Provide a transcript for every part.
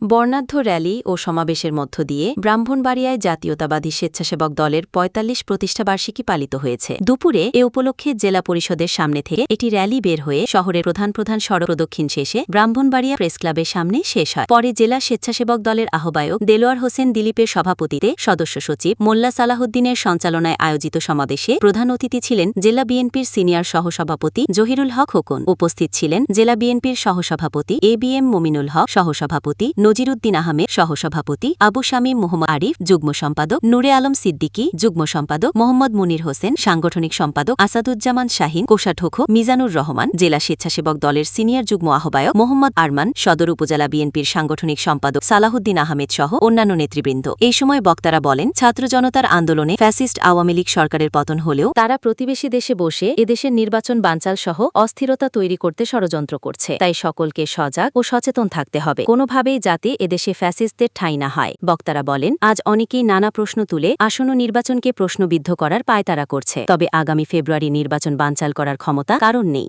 বর্ণাঢ্য র্যালি ও সমাবেশের মধ্য দিয়ে ব্রাহ্মণবাড়িয়ায় জাতীয়তাবাদী স্বেচ্ছাসেবক দলের ৪৫ প্রতিষ্ঠাবার্ষিকী পালিত হয়েছে। দুপুরে এ উপলক্ষে জেলা পরিষদের সামনে থেকে একটি র্যালি বের হয়ে শহরের প্রধান সড়ক প্রদক্ষিণ শেষে ব্রাহ্মণবাড়িয়া প্রেসক্লাবের সামনে শেষ হয়। পরে জেলা স্বেচ্ছাসেবক দলের আহ্বায়ক দেলোয়ার হোসেন দিলীপের সভাপতিত্বে সদস্য সচিব মোল্লা সালাহুদ্দিনের সঞ্চালনায় আয়োজিত সমাবেশে প্রধান অতিথি ছিলেন জেলা বিএনপির সিনিয়র সহসভাপতি জহিরুল হক খোকন। উপস্থিত ছিলেন জেলা বিএনপির সহসভাপতি এবিএম মমিনুল হক, সহসভাপতি নজিরুদ্দিন আহমেদ, সহসভাপতি আবু শামীম মোহাম্মদ আরিফ, যুগ্ম সম্পাদক নূরে আলম সিদ্দিকী, যুগ্ম সম্পাদক মোহাম্মদ মুনির হোসেন, সাংগঠনিক সম্পাদক আসাদুজ্জামান শাহিন, কোষাধ্যক্ষ মিজানুর রহমান, জেলা স্বেচ্ছাসেবক দলের সিনিয়র যুগ্ম আহ্বায়ক মোহাম্মদ আরমান, সদর উপজেলা বিএনপির সাংগঠনিক সম্পাদক সালাহুদ্দিন আহমেদ সহ অন্যান্য নেতৃবৃন্দ। এই সময় বক্তারা বলেন, ছাত্র জনতার আন্দোলনে ফ্যাসিস্ট আওয়ামী লীগ সরকারের পতন হলেও তারা প্রতিবেশী দেশে বসে এদেশের নির্বাচন বানচাল সহ অস্থিরতা তৈরি করতে ষড়যন্ত্র করছে। তাই সকলকে সজাগ ও সচেতন থাকতে হবে, কোনোভাবেই যাতে এদেশে ফ্যাসিস্টদের ঠাঁই না হয়। বক্তারা বলেন, আজ অনেকেই নানা প্রশ্ন তুলে আসন্ন নির্বাচনকে প্রশ্নবিদ্ধ করার পায়তারা করছে, তবে আগামী ফেব্রুয়ারি নির্বাচন বানচাল করার ক্ষমতা কারণ নেই।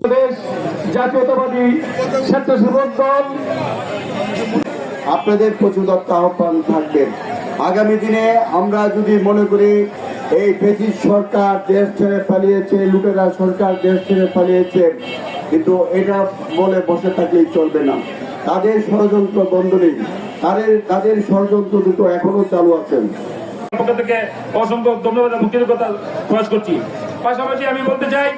আপনাদের প্রচুর আহ্বান থাকবেন। আগামী দিনে আমরা যদি মনে করি এই ফ্যাসিস্ট সরকার দেশ ছেড়ে পালিয়েছে, লুটেরা সরকার দেশ ছেড়ে পালিয়েছে, কিন্তু এটা বলে বসে থাকলেই চলবে না। তাদের ষড়যন্ত্র বন্ধ নেই, তাদের ষড়যন্ত্র দুটো এখনো চালু আছেন। পক্ষ থেকে অসংখ্য ধন্যবাদ এবং কৃতজ্ঞতা প্রকাশ করছি। পাশাপাশি আমি বলতে চাই